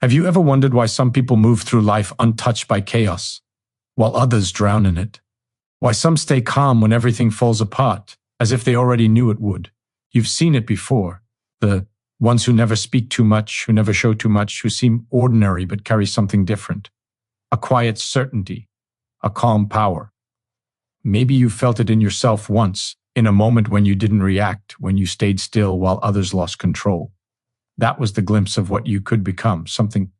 Have you ever wondered why some people move through life untouched by chaos, while others drown in it? Why some stay calm when everything falls apart, as if they already knew it would? You've seen it before. The ones who never speak too much, who never show too much, who seem ordinary but carry something different. A quiet certainty, a calm power. Maybe you felt it in yourself once, in a moment when you didn't react, when you stayed still while others lost control. That was the glimpse of what you could become, something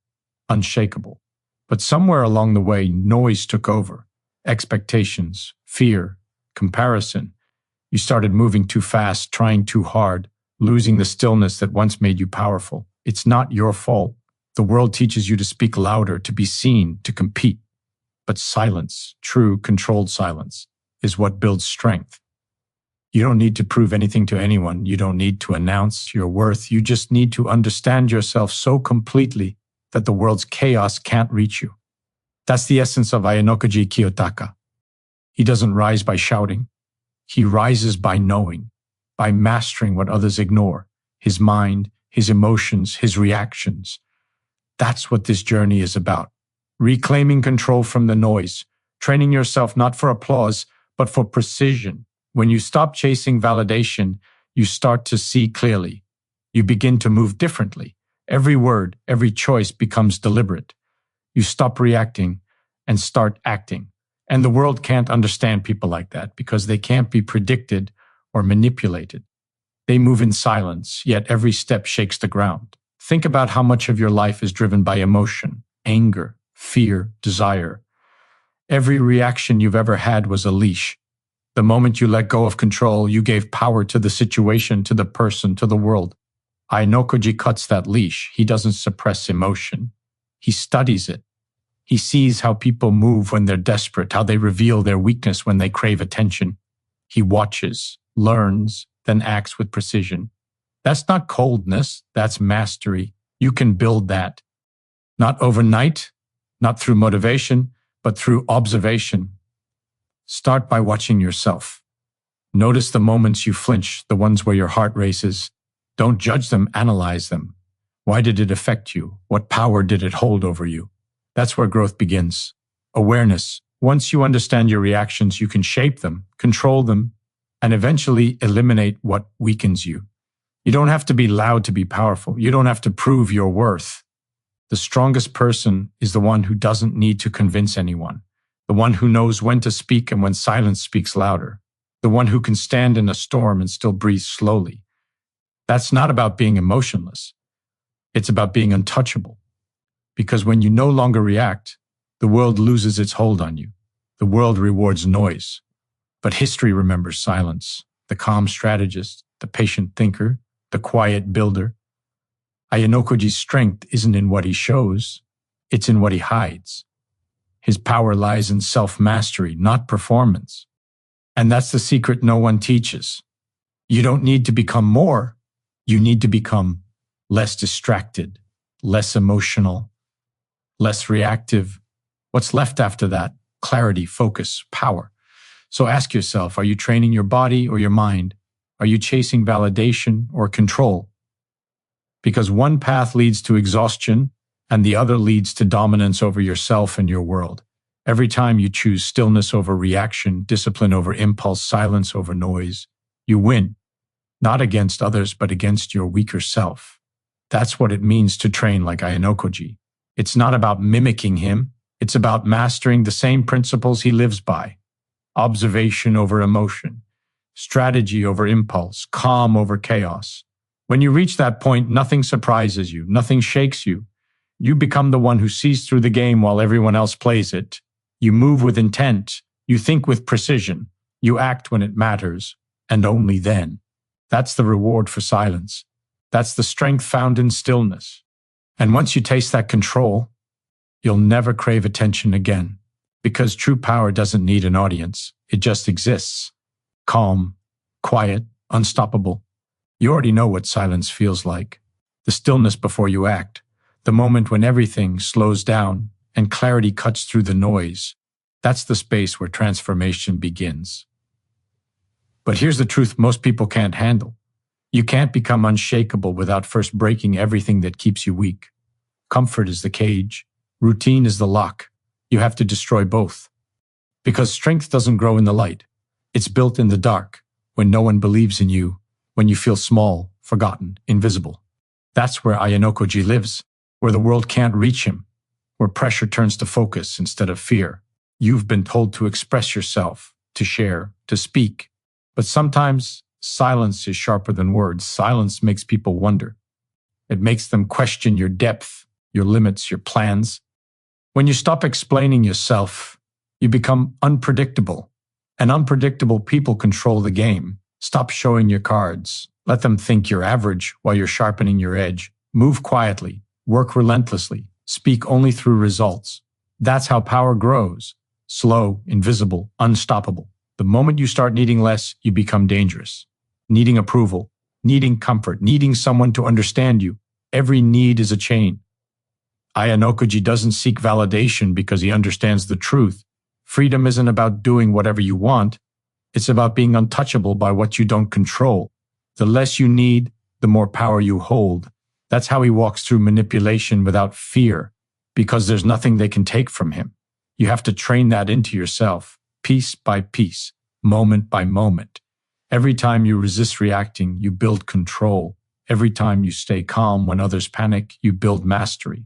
unshakable. But somewhere along the way, noise took over. Expectations, fear, comparison. You started moving too fast, trying too hard, losing the stillness that once made you powerful. It's not your fault. The world teaches you to speak louder, to be seen, to compete. But silence, true, controlled silence, is what builds strength. You don't need to prove anything to anyone. You don't need to announce your worth. You just need to understand yourself so completely that the world's chaos can't reach you. That's the essence of Ayanokoji Kiyotaka. He doesn't rise by shouting. He rises by knowing, by mastering what others ignore, his mind, his emotions, his reactions. That's what this journey is about. Reclaiming control from the noise, training yourself not for applause, but for precision. When you stop chasing validation, you start to see clearly. You begin to move differently. Every word, every choice becomes deliberate. You stop reacting and start acting. And the world can't understand people like that because they can't be predicted or manipulated. They move in silence, yet every step shakes the ground. Think about how much of your life is driven by emotion, anger, fear, desire. Every reaction you've ever had was a leash. The moment you let go of control, you gave power to the situation, to the person, to the world. Ayanokoji cuts that leash. He doesn't suppress emotion. He studies it. He sees how people move when they're desperate, how they reveal their weakness when they crave attention. He watches, learns, then acts with precision. That's not coldness, that's mastery. You can build that. Not overnight, not through motivation, but through observation. Start by watching yourself. Notice the moments you flinch, the ones where your heart races. Don't judge them, analyze them. Why did it affect you? What power did it hold over you? That's where growth begins. Awareness. Once you understand your reactions, you can shape them, control them, and eventually eliminate what weakens you. You don't have to be loud to be powerful. You don't have to prove your worth. The strongest person is the one who doesn't need to convince anyone. The one who knows when to speak and when silence speaks louder. The one who can stand in a storm and still breathe slowly. That's not about being emotionless. It's about being untouchable. Because when you no longer react, the world loses its hold on you. The world rewards noise. But history remembers silence. The calm strategist, the patient thinker, the quiet builder. Ayanokoji's strength isn't in what he shows. It's in what he hides. His power lies in self-mastery, not performance. And that's the secret no one teaches. You don't need to become more. You need to become less distracted, less emotional, less reactive. What's left after that? Clarity, focus, power. So ask yourself, are you training your body or your mind? Are you chasing validation or control? Because one path leads to exhaustion, and the other leads to dominance over yourself and your world. Every time you choose stillness over reaction, discipline over impulse, silence over noise, you win. Not against others, but against your weaker self. That's what it means to train like Ayanokoji. It's not about mimicking him. It's about mastering the same principles he lives by. Observation over emotion, strategy over impulse, calm over chaos. When you reach that point, nothing surprises you, nothing shakes you. You become the one who sees through the game while everyone else plays it. You move with intent. You think with precision. You act when it matters, and only then. That's the reward for silence. That's the strength found in stillness. And once you taste that control, you'll never crave attention again. Because true power doesn't need an audience. It just exists. Calm, quiet, unstoppable. You already know what silence feels like. The stillness before you act. The moment when everything slows down and clarity cuts through the noise. That's the space where transformation begins. But here's the truth most people can't handle. You can't become unshakable without first breaking everything that keeps you weak. Comfort is the cage. Routine is the lock. You have to destroy both. Because strength doesn't grow in the light. It's built in the dark, when no one believes in you, when you feel small, forgotten, invisible. That's where Ayanokoji lives, where the world can't reach him, where pressure turns to focus instead of fear. You've been told to express yourself, to share, to speak. But sometimes silence is sharper than words. Silence makes people wonder. It makes them question your depth, your limits, your plans. When you stop explaining yourself, you become unpredictable. And unpredictable people control the game. Stop showing your cards. Let them think you're average while you're sharpening your edge. Move quietly. Work relentlessly. Speak only through results. That's how power grows. Slow, invisible, unstoppable. The moment you start needing less, you become dangerous. Needing approval, needing comfort, needing someone to understand you. Every need is a chain. Ayanokoji doesn't seek validation because he understands the truth. Freedom isn't about doing whatever you want. It's about being untouchable by what you don't control. The less you need, the more power you hold. That's how he walks through manipulation without fear, because there's nothing they can take from him. You have to train that into yourself, piece by piece, moment by moment. Every time you resist reacting, you build control. Every time you stay calm when others panic, you build mastery.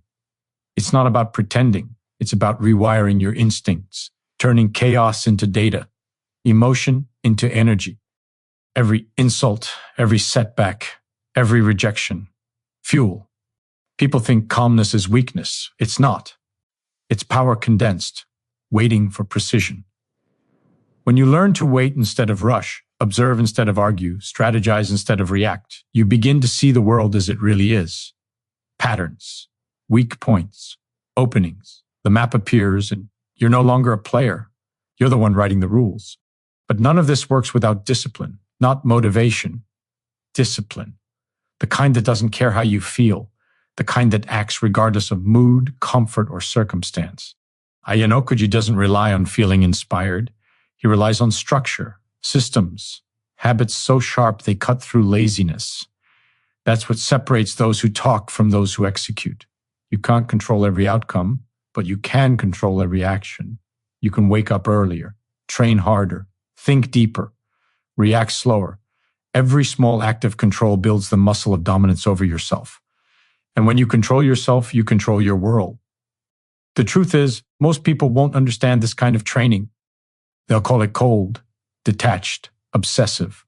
It's not about pretending. It's about rewiring your instincts, turning chaos into data, emotion into energy. Every insult, every setback, every rejection, fuel. People think calmness is weakness. It's not. It's power condensed, waiting for precision. When you learn to wait instead of rush, observe instead of argue, strategize instead of react, you begin to see the world as it really is. Patterns, weak points, openings. The map appears and you're no longer a player. You're the one writing the rules. But none of this works without discipline, not motivation. Discipline. The kind that doesn't care how you feel. The kind that acts regardless of mood, comfort, or circumstance. Ayanokoji doesn't rely on feeling inspired. He relies on structure, systems, habits so sharp they cut through laziness. That's what separates those who talk from those who execute. You can't control every outcome, but you can control every action. You can wake up earlier, train harder, think deeper, react slower. Every small act of control builds the muscle of dominance over yourself. And when you control yourself, you control your world. The truth is, most people won't understand this kind of training. They'll call it cold, detached, obsessive.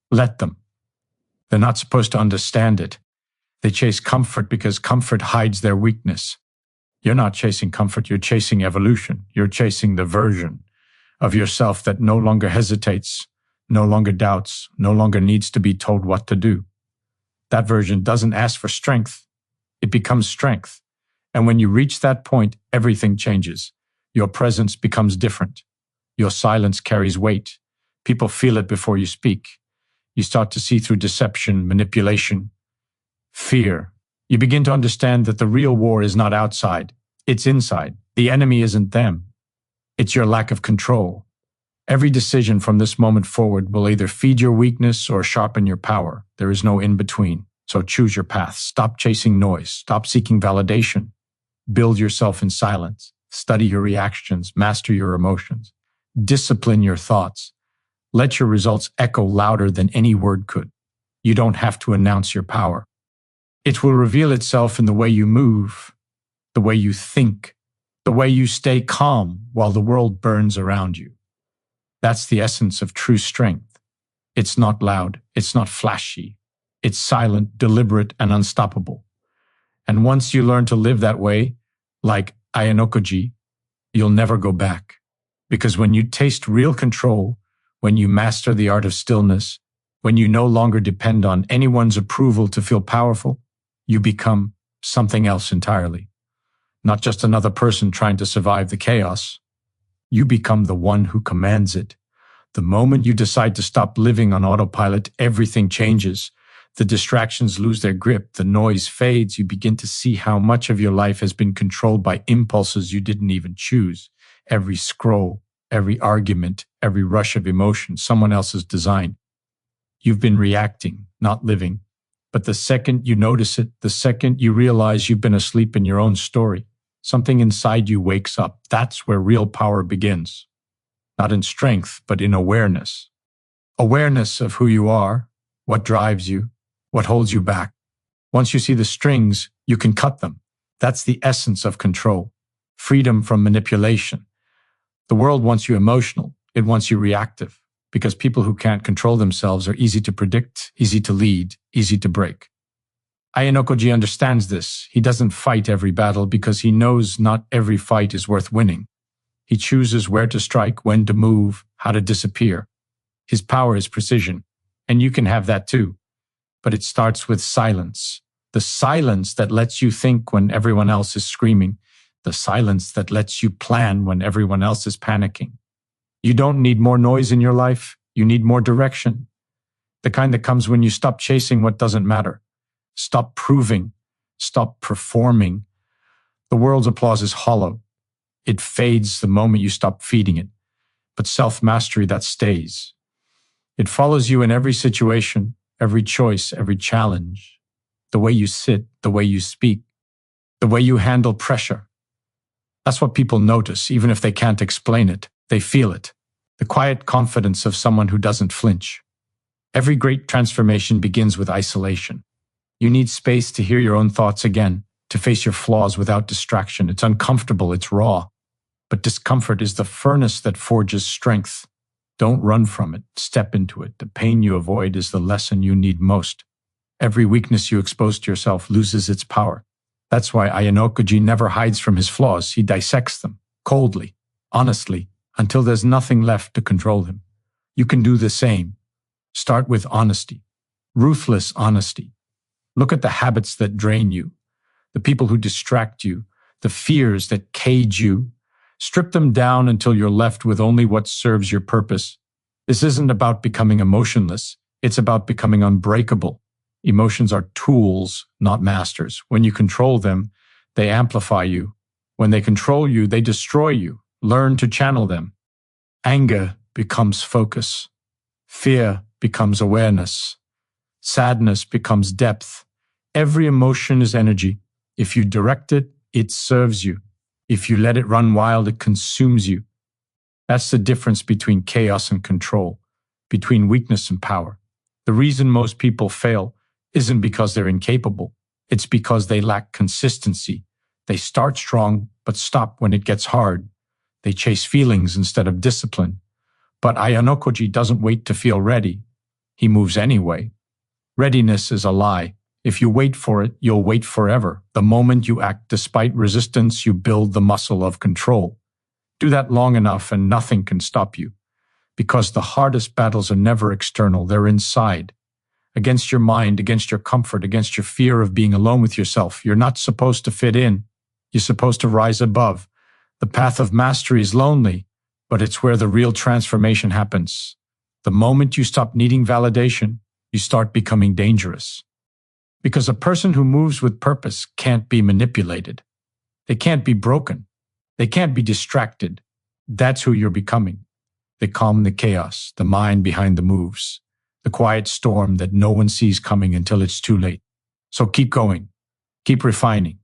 Let them. They're not supposed to understand it. They chase comfort because comfort hides their weakness. You're not chasing comfort, you're chasing evolution. You're chasing the version of yourself that no longer hesitates, no longer doubts, no longer needs to be told what to do. That version doesn't ask for strength. It becomes strength. And when you reach that point, everything changes. Your presence becomes different. Your silence carries weight. People feel it before you speak. You start to see through deception, manipulation, fear. You begin to understand that the real war is not outside. It's inside. The enemy isn't them. It's your lack of control. Every decision from this moment forward will either feed your weakness or sharpen your power. There is no in between. So choose your path. Stop chasing noise. Stop seeking validation. Build yourself in silence. Study your reactions. Master your emotions. Discipline your thoughts. Let your results echo louder than any word could. You don't have to announce your power. It will reveal itself in the way you move, the way you think, the way you stay calm while the world burns around you. That's the essence of true strength. It's not loud. It's not flashy. It's silent, deliberate, and unstoppable. And once you learn to live that way, like Ayanokoji, you'll never go back. Because when you taste real control, when you master the art of stillness, when you no longer depend on anyone's approval to feel powerful, you become something else entirely. Not just another person trying to survive the chaos. You become the one who commands it. The moment you decide to stop living on autopilot, everything changes. The distractions lose their grip, the noise fades, you begin to see how much of your life has been controlled by impulses you didn't even choose. Every scroll, every argument, every rush of emotion, someone else's design. You've been reacting, not living. But the second you notice it, the second you realize you've been asleep in your own story, something inside you wakes up. That's where real power begins. Not in strength, but in awareness. Awareness of who you are, what drives you, what holds you back. Once you see the strings, you can cut them. That's the essence of control. Freedom from manipulation. The world wants you emotional. It wants you reactive. Because people who can't control themselves are easy to predict, easy to lead, easy to break. Ayanokoji understands this. He doesn't fight every battle because he knows not every fight is worth winning. He chooses where to strike, when to move, how to disappear. His power is precision, and you can have that too. But it starts with silence. The silence that lets you think when everyone else is screaming. The silence that lets you plan when everyone else is panicking. You don't need more noise in your life. You need more direction. The kind that comes when you stop chasing what doesn't matter. Stop proving. Stop performing. The world's applause is hollow. It fades the moment you stop feeding it. But self-mastery, that stays. It follows you in every situation, every choice, every challenge. The way you sit, the way you speak, the way you handle pressure. That's what people notice, even if they can't explain it. They feel it. The quiet confidence of someone who doesn't flinch. Every great transformation begins with isolation. You need space to hear your own thoughts again, to face your flaws without distraction. It's uncomfortable, it's raw. But discomfort is the furnace that forges strength. Don't run from it, step into it. The pain you avoid is the lesson you need most. Every weakness you expose to yourself loses its power. That's why Ayanokoji never hides from his flaws. He dissects them, coldly, honestly, until there's nothing left to control him. You can do the same. Start with honesty, ruthless honesty. Look at the habits that drain you, the people who distract you, the fears that cage you. Strip them down until you're left with only what serves your purpose. This isn't about becoming emotionless. It's about becoming unbreakable. Emotions are tools, not masters. When you control them, they amplify you. When they control you, they destroy you. Learn to channel them. Anger becomes focus. Fear becomes awareness. Sadness becomes depth. Every emotion is energy. If you direct it, it serves you. If you let it run wild, it consumes you. That's the difference between chaos and control, between weakness and power. The reason most people fail isn't because they're incapable. It's because they lack consistency. They start strong, but stop when it gets hard. They chase feelings instead of discipline. But Ayanokoji doesn't wait to feel ready. He moves anyway. Readiness is a lie. If you wait for it, you'll wait forever. The moment you act despite resistance, you build the muscle of control. Do that long enough and nothing can stop you. Because the hardest battles are never external, they're inside. Against your mind, against your comfort, against your fear of being alone with yourself. You're not supposed to fit in. You're supposed to rise above. The path of mastery is lonely, but it's where the real transformation happens. The moment you stop needing validation, you start becoming dangerous. Because a person who moves with purpose can't be manipulated. They can't be broken. They can't be distracted. That's who you're becoming. They calm the chaos, the mind behind the moves, the quiet storm that no one sees coming until it's too late. So keep going. Keep refining.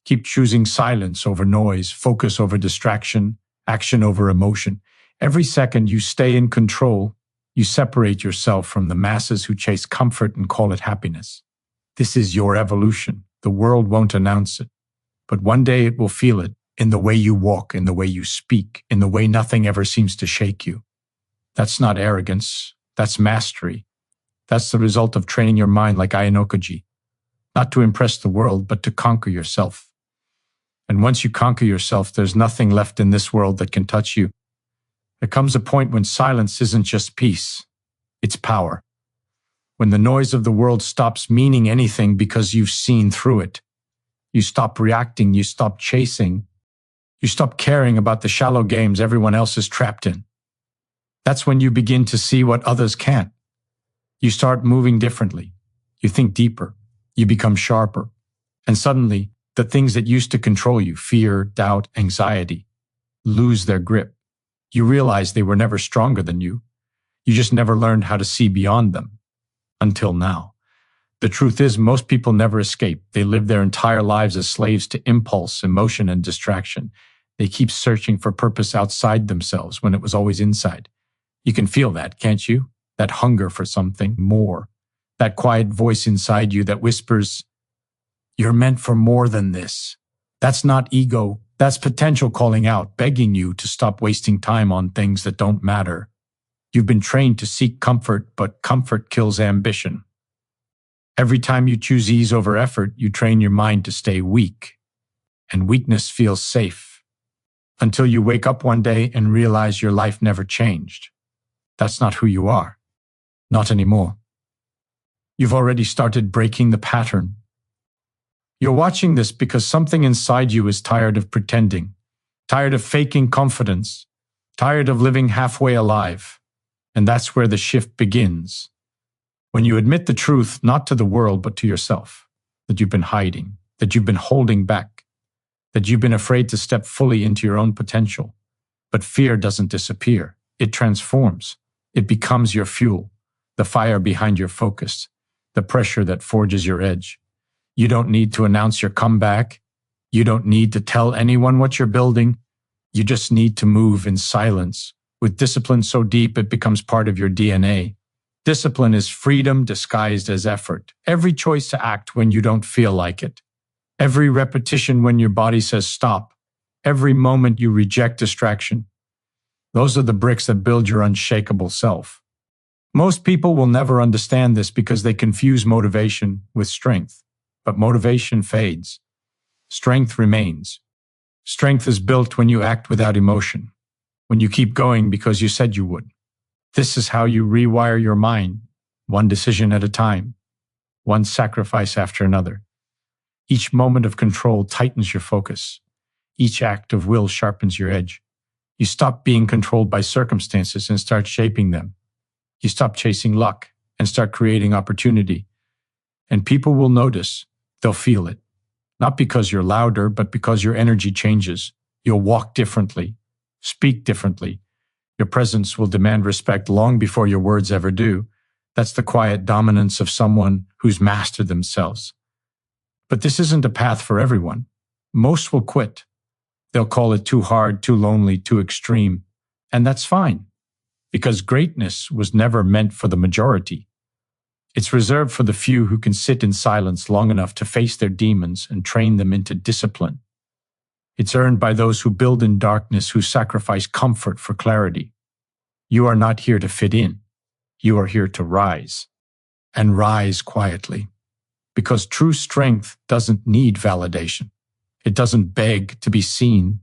Keep choosing silence over noise, focus over distraction, action over emotion. Every second you stay in control, you separate yourself from the masses who chase comfort and call it happiness. This is your evolution. The world won't announce it. But one day it will feel it in the way you walk, in the way you speak, in the way nothing ever seems to shake you. That's not arrogance. That's mastery. That's the result of training your mind like Ayanokoji. Not to impress the world, but to conquer yourself. And once you conquer yourself, there's nothing left in this world that can touch you. There comes a point when silence isn't just peace. It's power. When the noise of the world stops meaning anything because you've seen through it. You stop reacting, you stop chasing. You stop caring about the shallow games everyone else is trapped in. That's when you begin to see what others can't. You start moving differently. You think deeper. You become sharper. And suddenly, the things that used to control you, fear, doubt, anxiety, lose their grip. You realize they were never stronger than you. You just never learned how to see beyond them. Until now. The truth is, most people never escape. They live their entire lives as slaves to impulse, emotion, and distraction. They keep searching for purpose outside themselves when it was always inside. You can feel that, can't you? That hunger for something more. That quiet voice inside you that whispers, "You're meant for more than this." That's not ego. That's potential calling out, begging you to stop wasting time on things that don't matter. You've been trained to seek comfort, but comfort kills ambition. Every time you choose ease over effort, you train your mind to stay weak. And weakness feels safe. Until you wake up one day and realize your life never changed. That's not who you are. Not anymore. You've already started breaking the pattern. You're watching this because something inside you is tired of pretending, tired of faking confidence, tired of living halfway alive. And that's where the shift begins. When you admit the truth, not to the world, but to yourself, that you've been hiding, that you've been holding back, that you've been afraid to step fully into your own potential. But fear doesn't disappear. It transforms. It becomes your fuel, the fire behind your focus, the pressure that forges your edge. You don't need to announce your comeback. You don't need to tell anyone what you're building. You just need to move in silence, with discipline so deep it becomes part of your DNA. Discipline is freedom disguised as effort. Every choice to act when you don't feel like it. Every repetition when your body says stop. Every moment you reject distraction. Those are the bricks that build your unshakable self. Most people will never understand this because they confuse motivation with strength. But motivation fades. Strength remains. Strength is built when you act without emotion, when you keep going because you said you would. This is how you rewire your mind, one decision at a time, one sacrifice after another. Each moment of control tightens your focus. Each act of will sharpens your edge. You stop being controlled by circumstances and start shaping them. You stop chasing luck and start creating opportunity. And people will notice. They'll feel it. Not because you're louder, but because your energy changes. You'll walk differently, speak differently. Your presence will demand respect long before your words ever do. That's the quiet dominance of someone who's mastered themselves. But this isn't a path for everyone. Most will quit. They'll call it too hard, too lonely, too extreme. And that's fine, because greatness was never meant for the majority. It's reserved for the few who can sit in silence long enough to face their demons and train them into discipline. It's earned by those who build in darkness, who sacrifice comfort for clarity. You are not here to fit in. You are here to rise, and rise quietly. Because true strength doesn't need validation. It doesn't beg to be seen.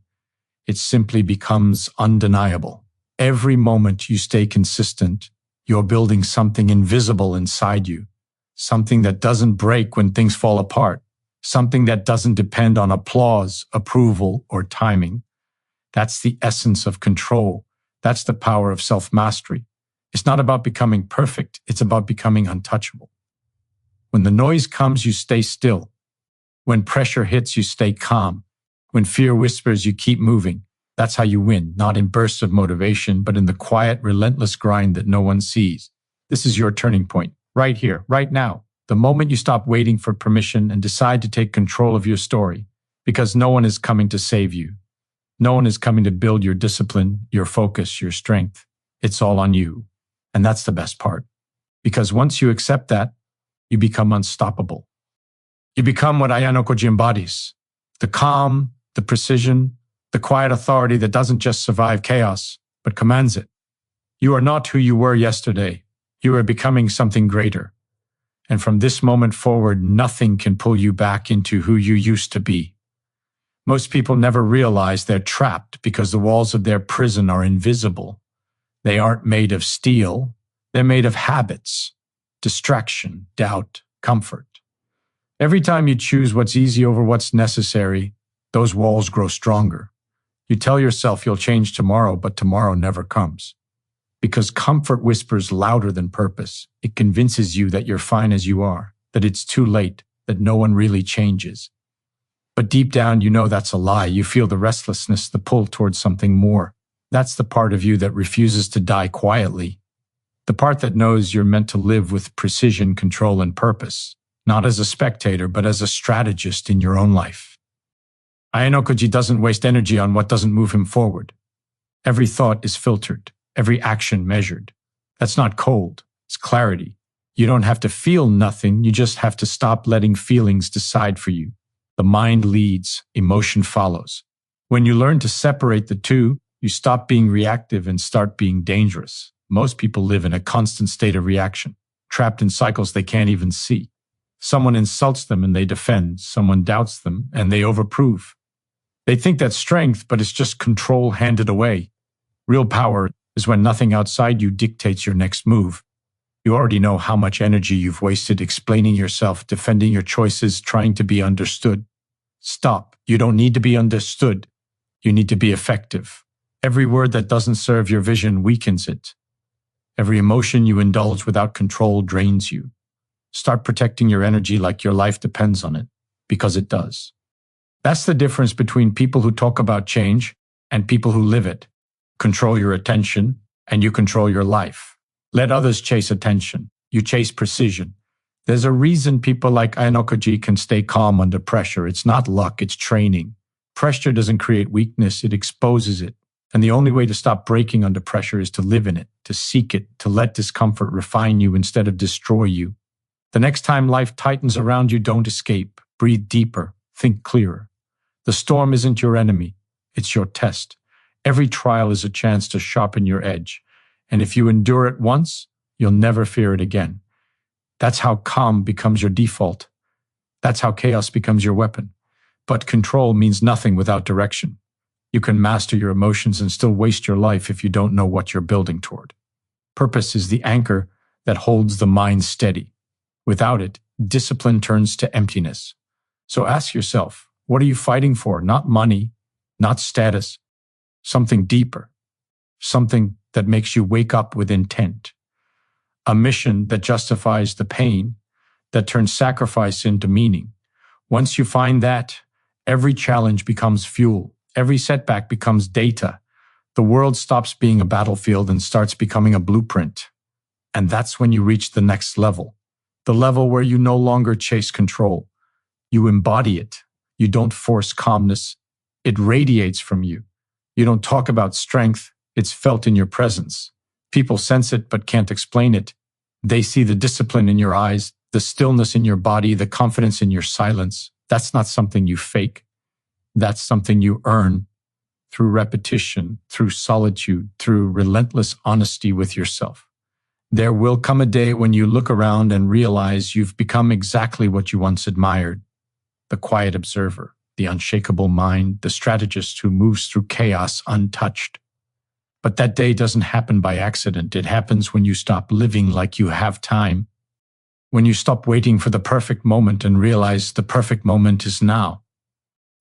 It simply becomes undeniable. Every moment you stay consistent, you're building something invisible inside you, something that doesn't break when things fall apart, something that doesn't depend on applause, approval, or timing. That's the essence of control. That's the power of self-mastery. It's not about becoming perfect. It's about becoming untouchable. When the noise comes, you stay still. When pressure hits, you stay calm. When fear whispers, you keep moving. That's how you win, not in bursts of motivation, but in the quiet, relentless grind that no one sees. This is your turning point, right here, right now. The moment you stop waiting for permission and decide to take control of your story, because no one is coming to save you. No one is coming to build your discipline, your focus, your strength. It's all on you. And that's the best part. Because once you accept that, you become unstoppable. You become what Ayanokoji embodies. The calm, the precision, the quiet authority that doesn't just survive chaos, but commands it. You are not who you were yesterday. You are becoming something greater. And from this moment forward, nothing can pull you back into who you used to be. Most people never realize they're trapped because the walls of their prison are invisible. They aren't made of steel. They're made of habits, distraction, doubt, comfort. Every time you choose what's easy over what's necessary, those walls grow stronger. You tell yourself you'll change tomorrow, but tomorrow never comes. Because comfort whispers louder than purpose. It convinces you that you're fine as you are, that it's too late, that no one really changes. But deep down, you know that's a lie. You feel the restlessness, the pull towards something more. That's the part of you that refuses to die quietly. The part that knows you're meant to live with precision, control, and purpose. not as a spectator, but as a strategist in your own life. Ayanokoji doesn't waste energy on what doesn't move him forward. Every thought is filtered, every action measured. That's not cold, it's clarity. You don't have to feel nothing, you just have to stop letting feelings decide for you. The mind leads, emotion follows. When you learn to separate the two, you stop being reactive and start being dangerous. Most people live in a constant state of reaction, trapped in cycles they can't even see. Someone insults them and they defend, someone doubts them and they overprove. They think that's strength, but it's just control handed away. Real power is when nothing outside you dictates your next move. You already know how much energy you've wasted explaining yourself, defending your choices, trying to be understood. Stop. You don't need to be understood. You need to be effective. Every word that doesn't serve your vision weakens it. Every emotion you indulge without control drains you. Start protecting your energy like your life depends on it, because it does. That's the difference between people who talk about change and people who live it. Control your attention, and you control your life. Let others chase attention. You chase precision. There's a reason people like Ayanokoji can stay calm under pressure. It's not luck, it's training. Pressure doesn't create weakness, it exposes it. And the only way to stop breaking under pressure is to live in it, to seek it, to let discomfort refine you instead of destroy you. The next time life tightens around you, don't escape. Breathe deeper. Think clearer. The storm isn't your enemy. It's your test. Every trial is a chance to sharpen your edge. And if you endure it once, you'll never fear it again. That's how calm becomes your default. That's how chaos becomes your weapon. But control means nothing without direction. You can master your emotions and still waste your life if you don't know what you're building toward. Purpose is the anchor that holds the mind steady. Without it, discipline turns to emptiness. So ask yourself, what are you fighting for? Not money, not status, something deeper, something that makes you wake up with intent. A mission that justifies the pain, that turns sacrifice into meaning. Once you find that, every challenge becomes fuel. Every setback becomes data. The world stops being a battlefield and starts becoming a blueprint. And that's when you reach the next level. The level where you no longer chase control. You embody it. You don't force calmness. It radiates from you. You don't talk about strength. It's felt in your presence. People sense it but can't explain it. They see the discipline in your eyes, the stillness in your body, the confidence in your silence. That's not something you fake. That's something you earn through repetition, through solitude, through relentless honesty with yourself. There will come a day when you look around and realize you've become exactly what you once admired. The quiet observer, the unshakable mind, the strategist who moves through chaos untouched. But that day doesn't happen by accident. It happens when you stop living like you have time. When you stop waiting for the perfect moment and realize the perfect moment is now.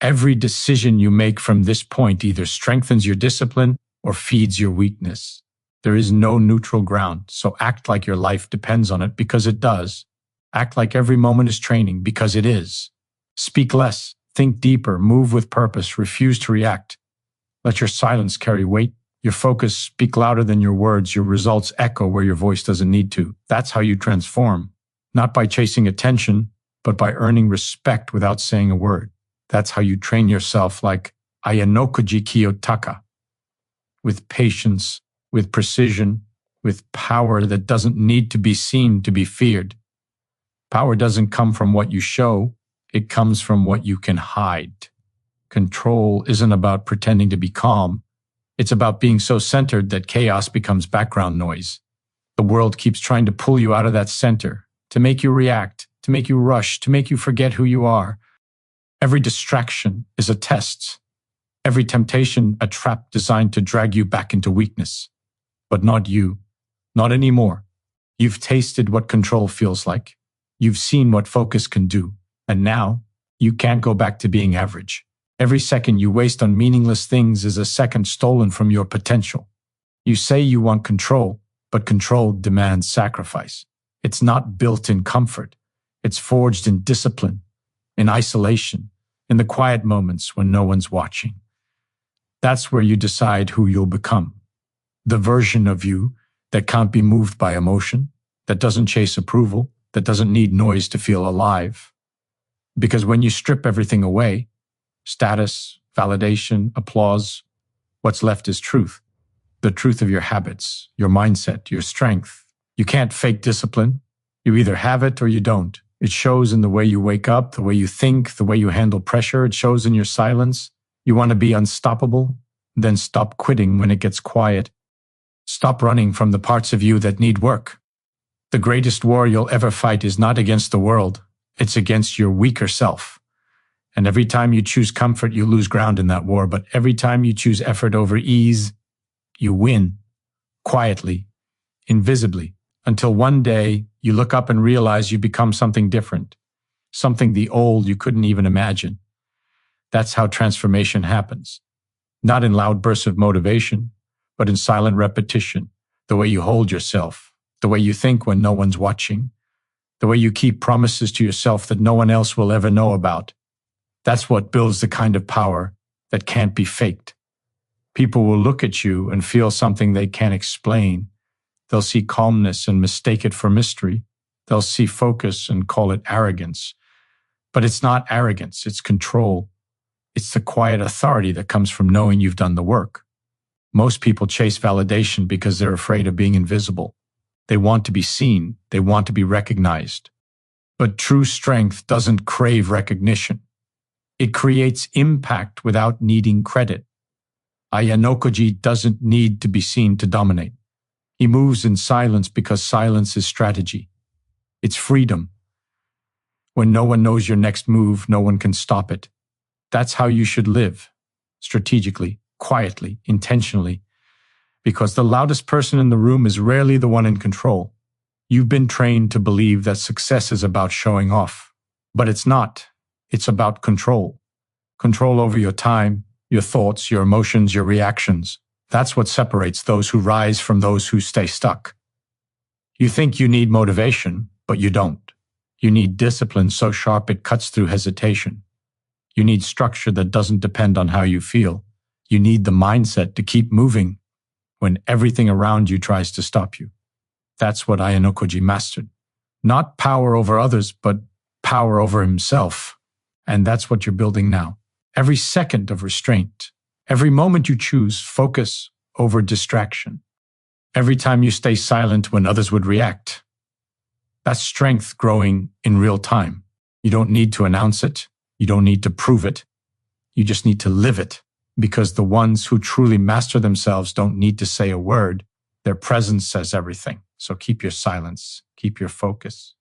Every decision you make from this point either strengthens your discipline or feeds your weakness. There is no neutral ground, so act like your life depends on it because it does. Act like every moment is training because it is. Speak less, think deeper, move with purpose, refuse to react. Let your silence carry weight. Your focus speak louder than your words. Your results echo where your voice doesn't need to. That's how you transform. Not by chasing attention, but by earning respect without saying a word. That's how you train yourself like Ayanokoji Kiyotaka. With patience, with precision, with power that doesn't need to be seen to be feared. Power doesn't come from what you show. It comes from what you can hide. Control isn't about pretending to be calm. It's about being so centered that chaos becomes background noise. The world keeps trying to pull you out of that center, to make you react, to make you rush, to make you forget who you are. Every distraction is a test. Every temptation a trap designed to drag you back into weakness. But not you. Not anymore. You've tasted what control feels like. You've seen what focus can do. And now, you can't go back to being average. Every second you waste on meaningless things is a second stolen from your potential. You say you want control, but control demands sacrifice. It's not built in comfort. It's forged in discipline, in isolation, in the quiet moments when no one's watching. That's where you decide who you'll become. The version of you that can't be moved by emotion, that doesn't chase approval, that doesn't need noise to feel alive. Because when you strip everything away, status, validation, applause, what's left is truth. The truth of your habits, your mindset, your strength. You can't fake discipline. You either have it or you don't. It shows in the way you wake up, the way you think, the way you handle pressure. It shows in your silence. You want to be unstoppable? Then stop quitting when it gets quiet. Stop running from the parts of you that need work. The greatest war you'll ever fight is not against the world. It's against your weaker self. And every time you choose comfort, you lose ground in that war. But every time you choose effort over ease, you win. Quietly, invisibly, until one day you look up and realize you become something different. Something the old you couldn't even imagine. That's how transformation happens. Not in loud bursts of motivation, but in silent repetition. The way you hold yourself, the way you think when no one's watching, the way you keep promises to yourself that no one else will ever know about. That's what builds the kind of power that can't be faked. People will look at you and feel something they can't explain. They'll see calmness and mistake it for mystery. They'll see focus and call it arrogance. But it's not arrogance, it's control. It's the quiet authority that comes from knowing you've done the work. Most people chase validation because they're afraid of being invisible. They want to be seen. They want to be recognized. But true strength doesn't crave recognition. It creates impact without needing credit. Ayanokoji doesn't need to be seen to dominate. He moves in silence because silence is strategy. It's freedom. When no one knows your next move, no one can stop it. That's how you should live. Strategically, quietly, intentionally. Because the loudest person in the room is rarely the one in control. You've been trained to believe that success is about showing off. But it's not. It's about control. Control over your time, your thoughts, your emotions, your reactions. That's what separates those who rise from those who stay stuck. You think you need motivation, but you don't. You need discipline so sharp it cuts through hesitation. You need structure that doesn't depend on how you feel. You need the mindset to keep moving when everything around you tries to stop you. That's what Ayanokoji mastered. Not power over others, but power over himself. And that's what you're building now. Every second of restraint, every moment you choose focus over distraction, every time you stay silent when others would react. That's strength growing in real time. You don't need to announce it. You don't need to prove it. You just need to live it. Because the ones who truly master themselves don't need to say a word. Their presence says everything. So keep your silence, keep your focus,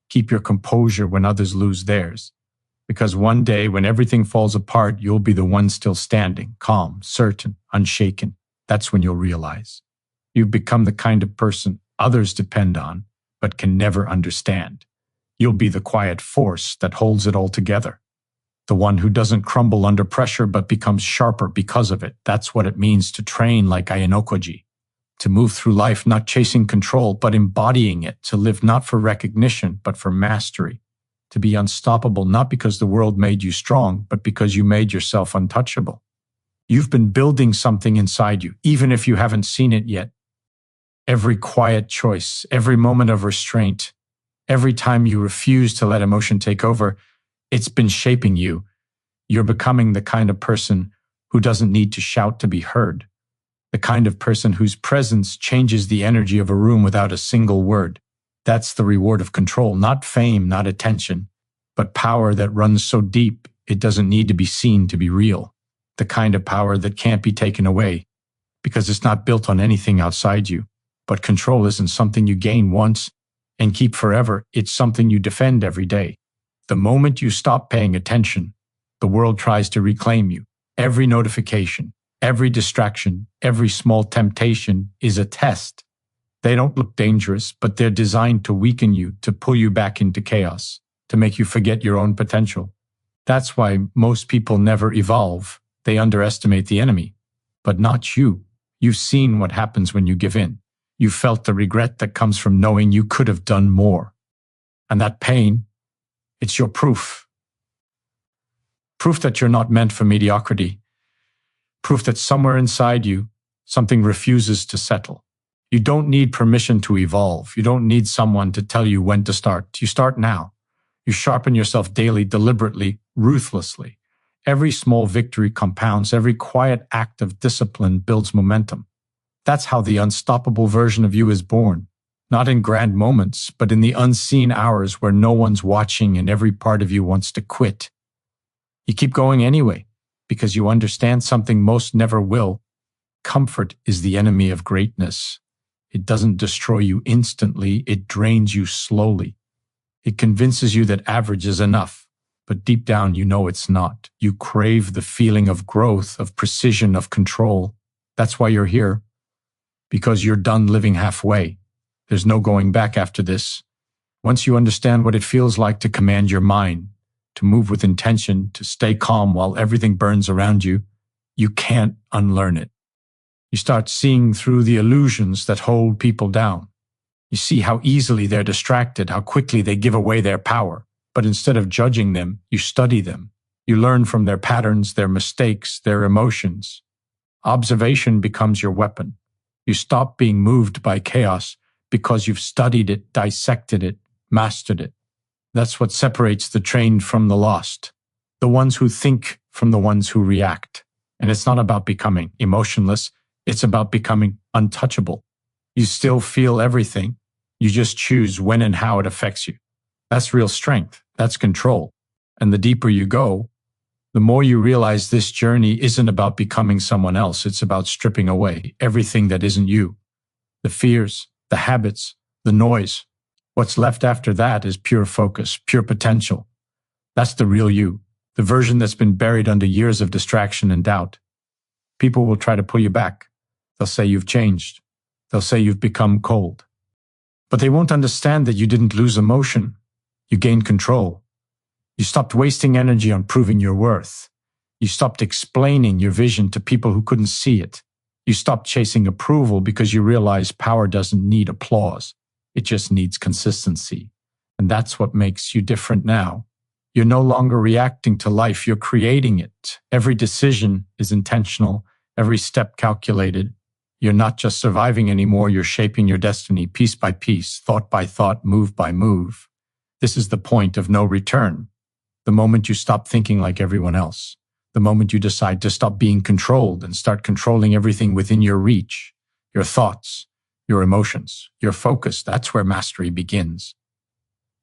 keep your composure when others lose theirs. Because one day when everything falls apart, you'll be the one still standing, calm, certain, unshaken. That's when you'll realize you've become the kind of person others depend on, but can never understand. You'll be the quiet force that holds it all together. The one who doesn't crumble under pressure, but becomes sharper because of it. That's what it means to train like Ayanokoji. To move through life not chasing control, but embodying it. To live not for recognition, but for mastery. To be unstoppable, not because the world made you strong, but because you made yourself untouchable. You've been building something inside you, even if you haven't seen it yet. Every quiet choice, every moment of restraint, every time you refuse to let emotion take over, it's been shaping you. You're becoming the kind of person who doesn't need to shout to be heard. The kind of person whose presence changes the energy of a room without a single word. That's the reward of control, not fame, not attention, but power that runs so deep it doesn't need to be seen to be real. The kind of power that can't be taken away because it's not built on anything outside you. But control isn't something you gain once and keep forever. It's something you defend every day. The moment you stop paying attention, the world tries to reclaim you. Every notification, every distraction, every small temptation is a test. They don't look dangerous, but they're designed to weaken you, to pull you back into chaos, to make you forget your own potential. That's why most people never evolve. They underestimate the enemy. But not you. You've seen what happens when you give in. You felt the regret that comes from knowing you could have done more. And that pain, it's your proof. Proof that you're not meant for mediocrity. Proof that somewhere inside you, something refuses to settle. You don't need permission to evolve. You don't need someone to tell you when to start. You start now. You sharpen yourself daily, deliberately, ruthlessly. Every small victory compounds. Every quiet act of discipline builds momentum. That's how the unstoppable version of you is born. Not in grand moments, but in the unseen hours where no one's watching and every part of you wants to quit. You keep going anyway, because you understand something most never will. Comfort is the enemy of greatness. It doesn't destroy you instantly, it drains you slowly. It convinces you that average is enough, but deep down you know it's not. You crave the feeling of growth, of precision, of control. That's why you're here. Because you're done living halfway. There's no going back after this. Once you understand what it feels like to command your mind, to move with intention, to stay calm while everything burns around you, you can't unlearn it. You start seeing through the illusions that hold people down. You see how easily they're distracted, how quickly they give away their power. But instead of judging them, you study them. You learn from their patterns, their mistakes, their emotions. Observation becomes your weapon. You stop being moved by chaos because you've studied it, dissected it, mastered it. That's what separates the trained from the lost. The ones who think from the ones who react. And it's not about becoming emotionless. It's about becoming untouchable. You still feel everything. You just choose when and how it affects you. That's real strength. That's control. And the deeper you go, the more you realize this journey isn't about becoming someone else. It's about stripping away everything that isn't you. The fears, the habits, the noise. What's left after that is pure focus, pure potential. That's the real you, the version that's been buried under years of distraction and doubt. People will try to pull you back. They'll say you've changed. They'll say you've become cold. But they won't understand that you didn't lose emotion. You gained control. You stopped wasting energy on proving your worth. You stopped explaining your vision to people who couldn't see it. You stopped chasing approval because you realized power doesn't need applause. It just needs consistency. And that's what makes you different now. You're no longer reacting to life. You're creating it. Every decision is intentional. Every step calculated. You're not just surviving anymore, you're shaping your destiny piece by piece, thought by thought, move by move. This is the point of no return. The moment you stop thinking like everyone else. The moment you decide to stop being controlled and start controlling everything within your reach. Your thoughts, your emotions, your focus, that's where mastery begins.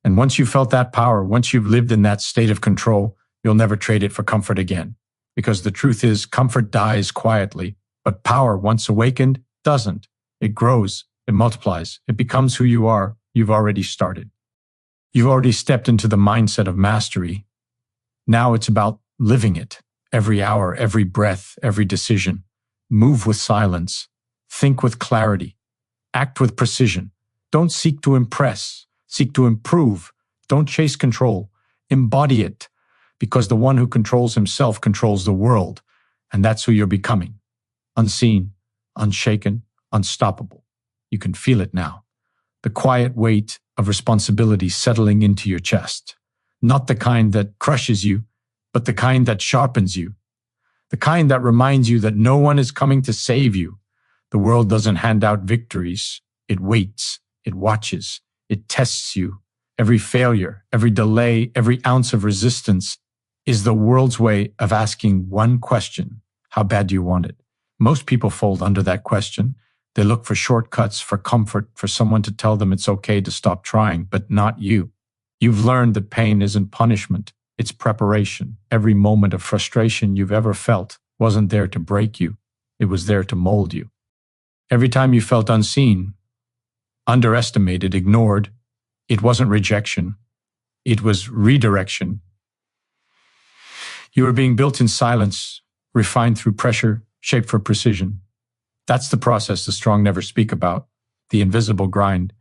And once you've felt that power, once you've lived in that state of control, you'll never trade it for comfort again. Because the truth is, comfort dies quietly. But power, once awakened, doesn't. It grows, it multiplies, it becomes who you are. You've already started. You've already stepped into the mindset of mastery. Now it's about living it. Every hour, every breath, every decision. Move with silence. Think with clarity. Act with precision. Don't seek to impress. Seek to improve. Don't chase control. Embody it. Because the one who controls himself controls the world. And that's who you're becoming. Unseen, unshaken, unstoppable. You can feel it now. The quiet weight of responsibility settling into your chest. Not the kind that crushes you, but the kind that sharpens you. The kind that reminds you that no one is coming to save you. The world doesn't hand out victories. It waits. It watches. It tests you. Every failure, every delay, every ounce of resistance is the world's way of asking one question. How bad do you want it? Most people fold under that question. They look for shortcuts, for comfort, for someone to tell them it's okay to stop trying, but not you. You've learned that pain isn't punishment. It's preparation. Every moment of frustration you've ever felt wasn't there to break you. It was there to mold you. Every time you felt unseen, underestimated, ignored, it wasn't rejection. It was redirection. You were being built in silence, refined through pressure, shaped for precision. That's the process the strong never speak about. The invisible grind,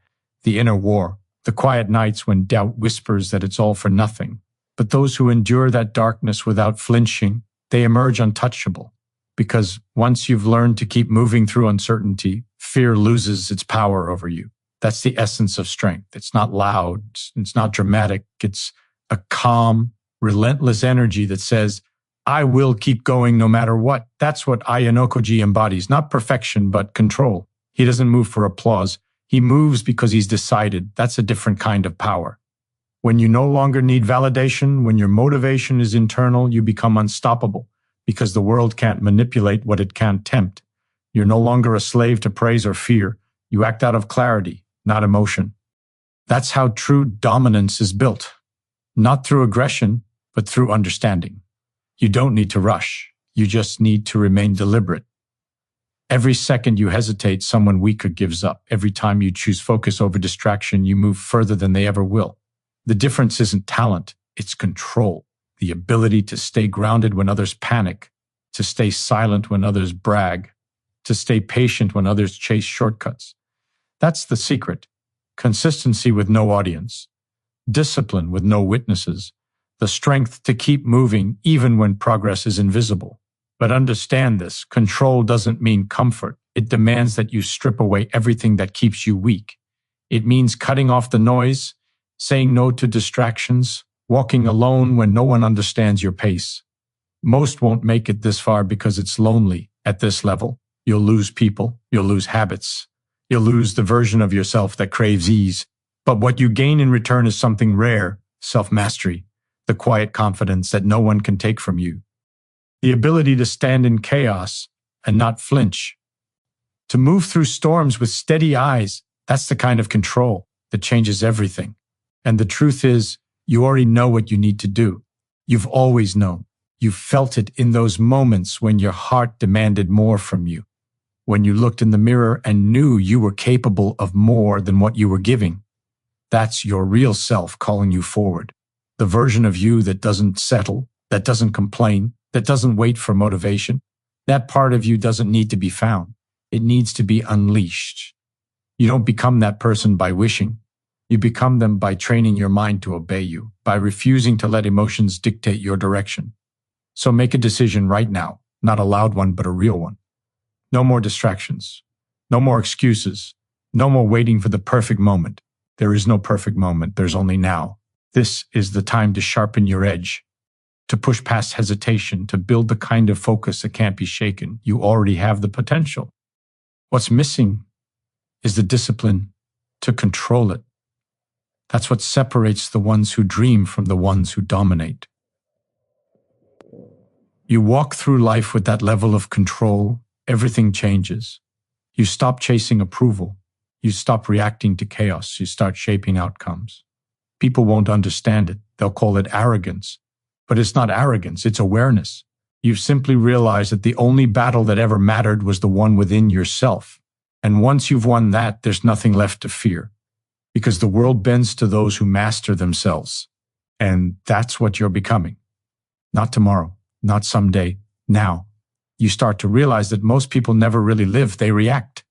the inner war, the quiet nights when doubt whispers that it's all for nothing. But those who endure that darkness without flinching, they emerge untouchable. Because once you've learned to keep moving through uncertainty, fear loses its power over you. That's the essence of strength. It's not loud. It's not dramatic. It's a calm, relentless energy that says, I will keep going no matter what. That's what Ayanokoji embodies, not perfection, but control. He doesn't move for applause. He moves because he's decided. That's a different kind of power. When you no longer need validation, when your motivation is internal, you become unstoppable because the world can't manipulate what it can't tempt. You're no longer a slave to praise or fear. You act out of clarity, not emotion. That's how true dominance is built. Not through aggression, but through understanding. You don't need to rush. You just need to remain deliberate. Every second you hesitate, someone weaker gives up. Every time you choose focus over distraction, you move further than they ever will. The difference isn't talent, it's control. The ability to stay grounded when others panic, to stay silent when others brag, to stay patient when others chase shortcuts. That's the secret. Consistency with no audience, discipline with no witnesses, the strength to keep moving even when progress is invisible. But understand this, control doesn't mean comfort. It demands that you strip away everything that keeps you weak. It means cutting off the noise, saying no to distractions, walking alone when no one understands your pace. Most won't make it this far because it's lonely at this level. You'll lose people, you'll lose habits, you'll lose the version of yourself that craves ease. But what you gain in return is something rare, self-mastery, the quiet confidence that no one can take from you. The ability to stand in chaos and not flinch. To move through storms with steady eyes, that's the kind of control that changes everything. And the truth is, you already know what you need to do. You've always known. You felt it in those moments when your heart demanded more from you. When you looked in the mirror and knew you were capable of more than what you were giving. That's your real self calling you forward. The version of you that doesn't settle, that doesn't complain, that doesn't wait for motivation. That part of you doesn't need to be found. It needs to be unleashed. You don't become that person by wishing. You become them by training your mind to obey you, by refusing to let emotions dictate your direction. So make a decision right now, not a loud one, but a real one. No more distractions. No more excuses. No more waiting for the perfect moment. There is no perfect moment. There's only now. This is the time to sharpen your edge, to push past hesitation, to build the kind of focus that can't be shaken. You already have the potential. What's missing is the discipline to control it. That's what separates the ones who dream from the ones who dominate. You walk through life with that level of control, everything changes. You stop chasing approval. You stop reacting to chaos. You start shaping outcomes. People won't understand it. They'll call it arrogance. But it's not arrogance, it's awareness. You've simply realized that the only battle that ever mattered was the one within yourself. And once you've won that, there's nothing left to fear. Because the world bends to those who master themselves. And that's what you're becoming. Not tomorrow, not someday, now. You start to realize that most people never really live, they react.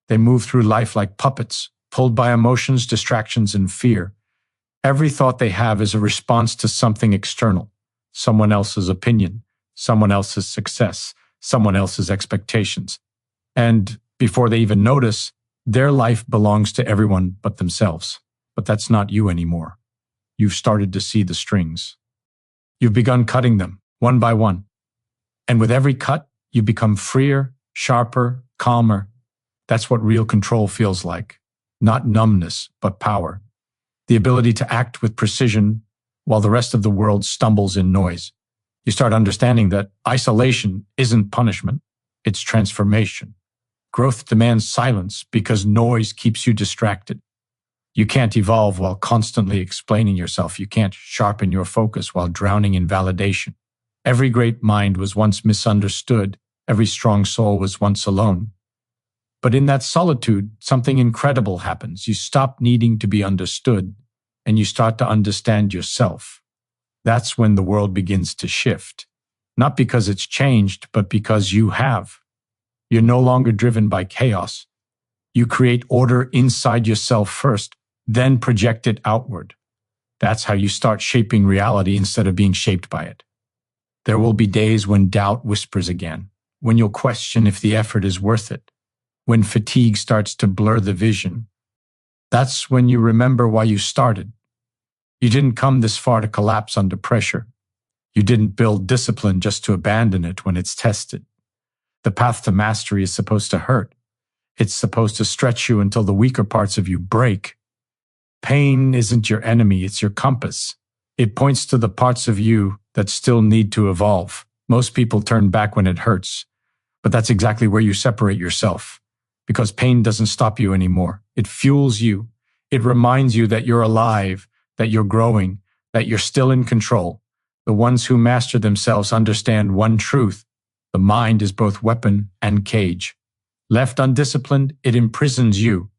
They move through life like puppets, pulled by emotions, distractions, and fear. Every thought they have is a response to something external. Someone else's opinion, someone else's success, someone else's expectations. And before they even notice, their life belongs to everyone but themselves. But that's not you anymore. You've started to see the strings. You've begun cutting them, one by one. And with every cut, you become freer, sharper, calmer. That's what real control feels like. Not numbness, but power. The ability to act with precision while the rest of the world stumbles in noise. You start understanding that isolation isn't punishment, it's transformation. Growth demands silence because noise keeps you distracted. You can't evolve while constantly explaining yourself. You can't sharpen your focus while drowning in validation. Every great mind was once misunderstood. Every strong soul was once alone. But in that solitude, something incredible happens. You stop needing to be understood, and you start to understand yourself. That's when the world begins to shift. Not because it's changed, but because you have. You're no longer driven by chaos. You create order inside yourself first, then project it outward. That's how you start shaping reality instead of being shaped by it. There will be days when doubt whispers again, when you'll question if the effort is worth it, when fatigue starts to blur the vision. That's when you remember why you started. You didn't come this far to collapse under pressure. You didn't build discipline just to abandon it when it's tested. The path to mastery is supposed to hurt. It's supposed to stretch you until the weaker parts of you break. Pain isn't your enemy, it's your compass. It points to the parts of you that still need to evolve. Most people turn back when it hurts, but that's exactly where you separate yourself. Because pain doesn't stop you anymore. It fuels you. It reminds you that you're alive, that you're growing, that you're still in control. The ones who master themselves understand one truth. The mind is both weapon and cage. Left undisciplined, it imprisons you.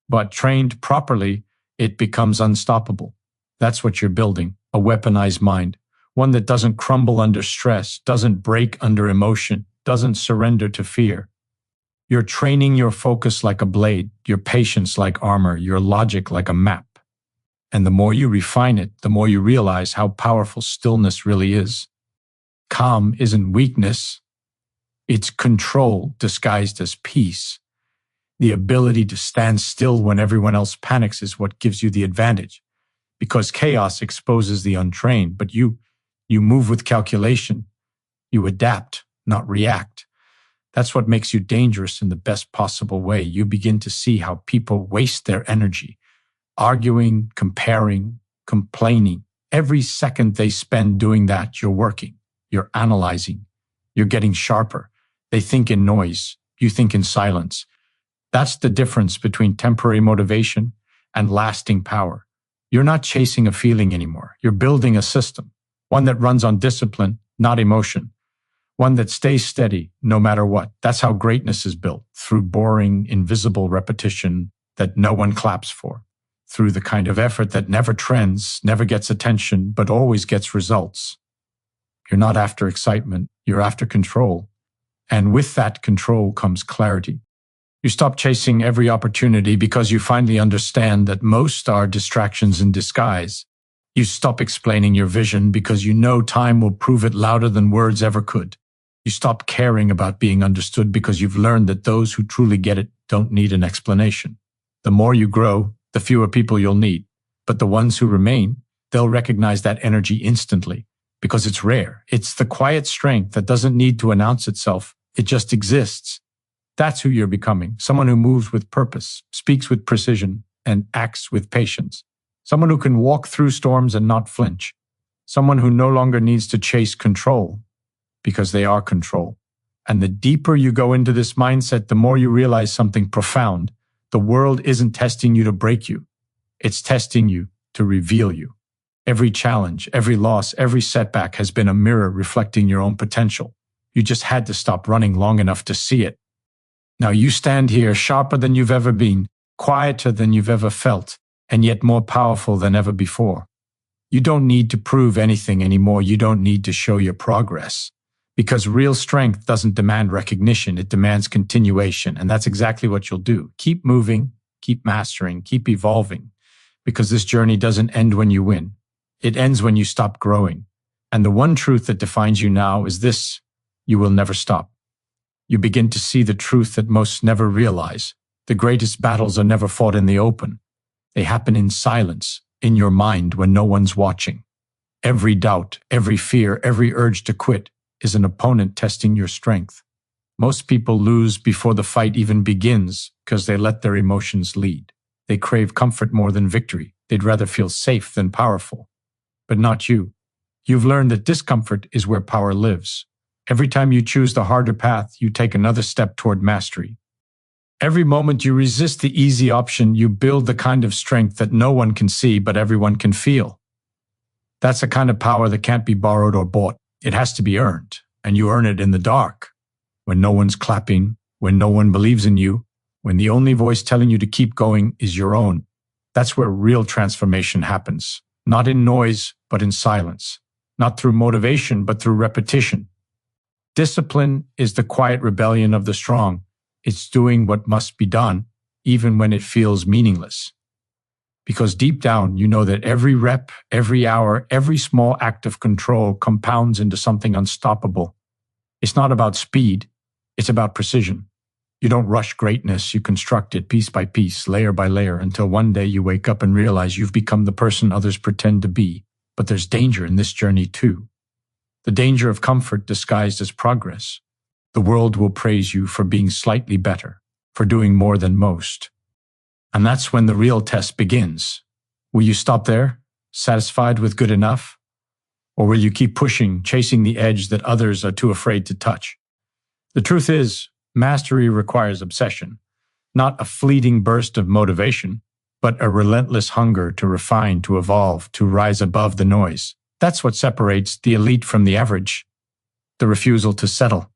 But trained properly, it becomes unstoppable. That's what you're building, a weaponized mind. One that doesn't crumble under stress, doesn't break under emotion, doesn't surrender to fear. You're training your focus like a blade, your patience like armor, your logic like a map. And the more you refine it, the more you realize how powerful stillness really is. Calm isn't weakness. It's control disguised as peace. The ability to stand still when everyone else panics is what gives you the advantage. Because chaos exposes the untrained, but you move with calculation. You adapt, not react. That's what makes you dangerous in the best possible way. You begin to see how people waste their energy, arguing, comparing, complaining. Every second they spend doing that, you're working, you're analyzing, you're getting sharper. They think in noise, you think in silence. That's the difference between temporary motivation and lasting power. You're not chasing a feeling anymore. You're building a system, one that runs on discipline, not emotion. One that stays steady no matter what. That's how greatness is built, through boring, invisible repetition that no one claps for, through the kind of effort that never trends, never gets attention, but always gets results. You're not after excitement, you're after control. And with that control comes clarity. You stop chasing every opportunity because you finally understand that most are distractions in disguise. You stop explaining your vision because you know time will prove it louder than words ever could. You stop caring about being understood because you've learned that those who truly get it don't need an explanation. The more you grow, the fewer people you'll need. But the ones who remain, they'll recognize that energy instantly because it's rare. It's the quiet strength that doesn't need to announce itself. It just exists. That's who you're becoming. Someone who moves with purpose, speaks with precision, and acts with patience. Someone who can walk through storms and not flinch. Someone who no longer needs to chase control, because they are control. And the deeper you go into this mindset, the more you realize something profound. The world isn't testing you to break you. It's testing you to reveal you. Every challenge, every loss, every setback has been a mirror reflecting your own potential. You just had to stop running long enough to see it. Now you stand here sharper than you've ever been, quieter than you've ever felt, and yet more powerful than ever before. You don't need to prove anything anymore. You don't need to show your progress. Because real strength doesn't demand recognition, it demands continuation. And that's exactly what you'll do. Keep moving, keep mastering, keep evolving. Because this journey doesn't end when you win. It ends when you stop growing. And the one truth that defines you now is this: you will never stop. You begin to see the truth that most never realize. The greatest battles are never fought in the open. They happen in silence, in your mind when no one's watching. Every doubt, every fear, every urge to quit is an opponent testing your strength. Most people lose before the fight even begins because they let their emotions lead. They crave comfort more than victory. They'd rather feel safe than powerful. But not you. You've learned that discomfort is where power lives. Every time you choose the harder path, you take another step toward mastery. Every moment you resist the easy option, you build the kind of strength that no one can see but everyone can feel. That's a kind of power that can't be borrowed or bought. It has to be earned, and you earn it in the dark, when no one's clapping, when no one believes in you, when the only voice telling you to keep going is your own. That's where real transformation happens, not in noise, but in silence, not through motivation, but through repetition. Discipline is the quiet rebellion of the strong. It's doing what must be done, even when it feels meaningless. Because deep down, you know that every rep, every hour, every small act of control compounds into something unstoppable. It's not about speed, it's about precision. You don't rush greatness, you construct it piece by piece, layer by layer, until one day you wake up and realize you've become the person others pretend to be. But there's danger in this journey too. The danger of comfort disguised as progress. The world will praise you for being slightly better. for doing more than most. And that's when the real test begins. Will you stop there, satisfied with good enough? Or will you keep pushing, chasing the edge that others are too afraid to touch? The truth is, mastery requires obsession, not a fleeting burst of motivation, but a relentless hunger to refine, to evolve, to rise above the noise. That's what separates the elite from the average. The refusal to settle,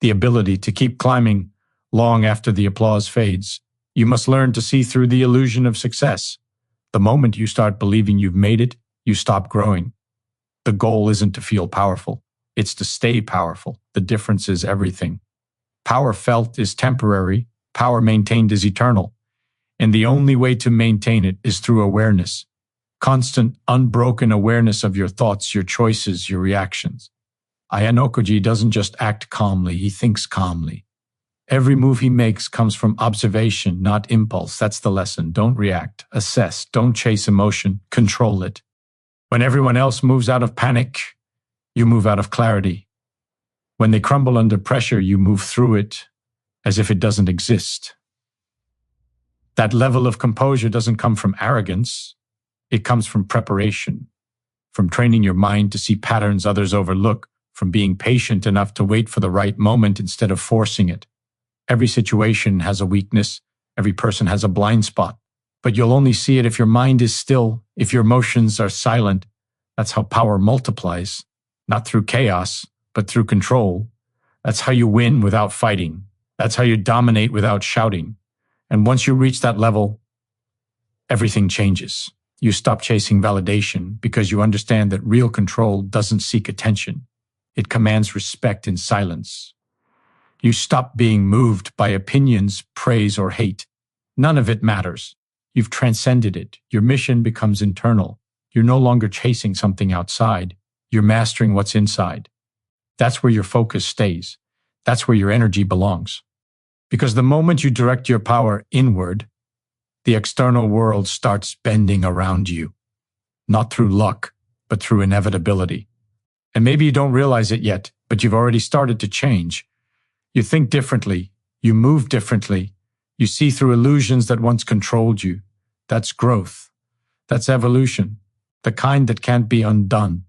the ability to keep climbing long after the applause fades. You must learn to see through the illusion of success. The moment you start believing you've made it, you stop growing. The goal isn't to feel powerful. It's to stay powerful. The difference is everything. Power felt is temporary. Power maintained is eternal. And the only way to maintain it is through awareness. Constant, unbroken awareness of your thoughts, your choices, your reactions. Ayanokoji doesn't just act calmly, he thinks calmly. Every move he makes comes from observation, not impulse. That's the lesson. Don't react. Assess. Don't chase emotion. Control it. When everyone else moves out of panic, you move out of clarity. When they crumble under pressure, you move through it as if it doesn't exist. That level of composure doesn't come from arrogance. It comes from preparation, from training your mind to see patterns others overlook, from being patient enough to wait for the right moment instead of forcing it. Every situation has a weakness. Every person has a blind spot. But you'll only see it if your mind is still, if your emotions are silent. That's how power multiplies, not through chaos, but through control. That's how you win without fighting. That's how you dominate without shouting. And once you reach that level, everything changes. You stop chasing validation because you understand that real control doesn't seek attention. It commands respect in silence. You stop being moved by opinions, praise, or hate. None of it matters. You've transcended it. Your mission becomes internal. You're no longer chasing something outside. You're mastering what's inside. That's where your focus stays. That's where your energy belongs. Because the moment you direct your power inward, the external world starts bending around you. Not through luck, but through inevitability. And maybe you don't realize it yet, but you've already started to change. You think differently. You move differently. You see through illusions that once controlled you. That's growth. That's evolution. The kind that can't be undone.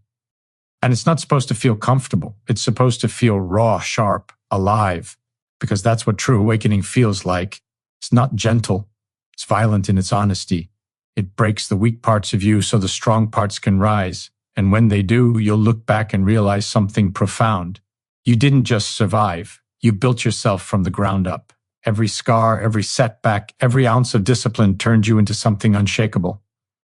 And it's not supposed to feel comfortable. It's supposed to feel raw, sharp, alive. Because that's what true awakening feels like. It's not gentle. It's violent in its honesty. It breaks the weak parts of you so the strong parts can rise. And when they do, you'll look back and realize something profound. You didn't just survive. You built yourself from the ground up. Every scar, every setback, every ounce of discipline turned you into something unshakable.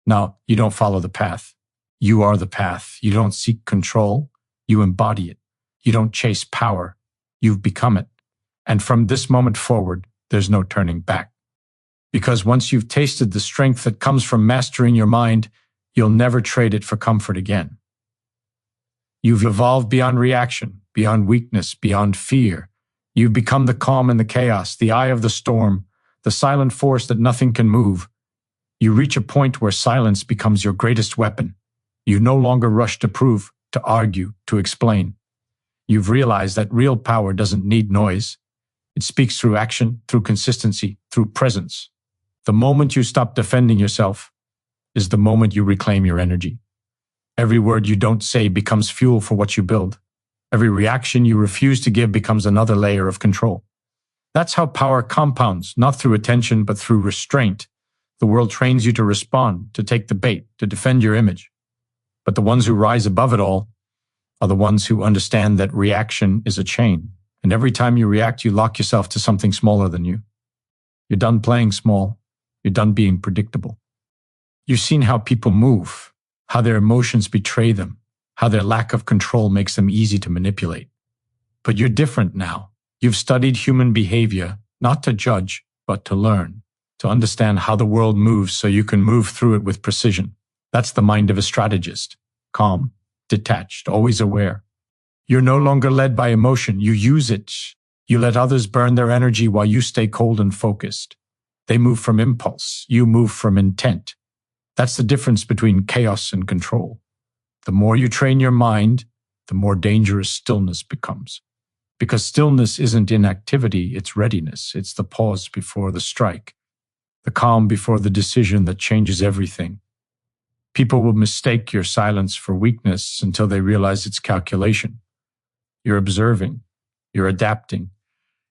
Now, you don't follow the path. You are the path. You don't seek control. You embody it. You don't chase power. You've become it. And from this moment forward, there's no turning back. Because once you've tasted the strength that comes from mastering your mind, you'll never trade it for comfort again. You've evolved beyond reaction, beyond weakness, beyond fear. You've become the calm in the chaos, the eye of the storm, the silent force that nothing can move. You reach a point where silence becomes your greatest weapon. You no longer rush to prove, to argue, to explain. You've realized that real power doesn't need noise. It speaks through action, through consistency, through presence. The moment you stop defending yourself is the moment you reclaim your energy. Every word you don't say becomes fuel for what you build. Every reaction you refuse to give becomes another layer of control. That's how power compounds, not through attention, but through restraint. The world trains you to respond, to take the bait, to defend your image. But the ones who rise above it all are the ones who understand that reaction is a chain. And every time you react, you lock yourself to something smaller than you. You're done playing small. You're done being predictable. You've seen how people move, how their emotions betray them, how their lack of control makes them easy to manipulate. But you're different now. You've studied human behavior, not to judge, but to learn, to understand how the world moves so you can move through it with precision. That's the mind of a strategist. Calm, detached, always aware. You're no longer led by emotion. You use it. You let others burn their energy while you stay cold and focused. They move from impulse. You move from intent. That's the difference between chaos and control. The more you train your mind, the more dangerous stillness becomes. Because stillness isn't inactivity, it's readiness. It's the pause before the strike, the calm before the decision that changes everything. People will mistake your silence for weakness until they realize it's calculation. You're observing, you're adapting,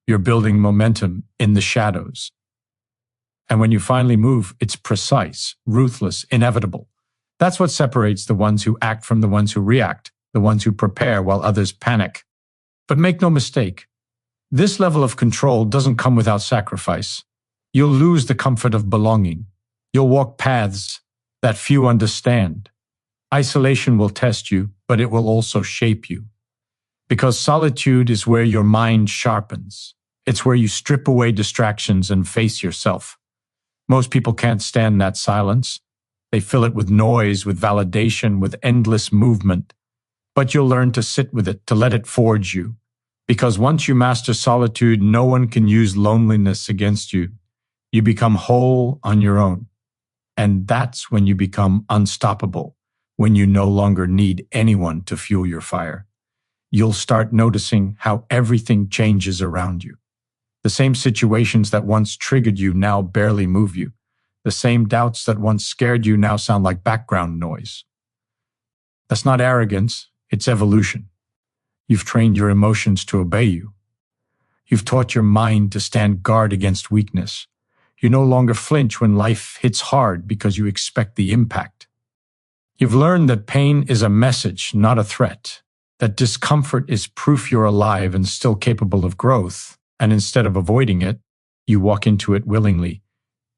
you're building momentum in the shadows. And when you finally move, it's precise, ruthless, inevitable. That's what separates the ones who act from the ones who react, the ones who prepare while others panic. But make no mistake, this level of control doesn't come without sacrifice. You'll lose the comfort of belonging. You'll walk paths that few understand. Isolation will test you, but it will also shape you. Because solitude is where your mind sharpens. It's where you strip away distractions and face yourself. Most people can't stand that silence. They fill it with noise, with validation, with endless movement. But you'll learn to sit with it, to let it forge you. Because once you master solitude, no one can use loneliness against you. You become whole on your own. And that's when you become unstoppable, when you no longer need anyone to fuel your fire. You'll start noticing how everything changes around you. The same situations that once triggered you now barely move you. The same doubts that once scared you now sound like background noise. That's not arrogance, it's evolution. You've trained your emotions to obey you. You've taught your mind to stand guard against weakness. You no longer flinch when life hits hard because you expect the impact. You've learned that pain is a message, not a threat. That discomfort is proof you're alive and still capable of growth. And instead of avoiding it, you walk into it willingly.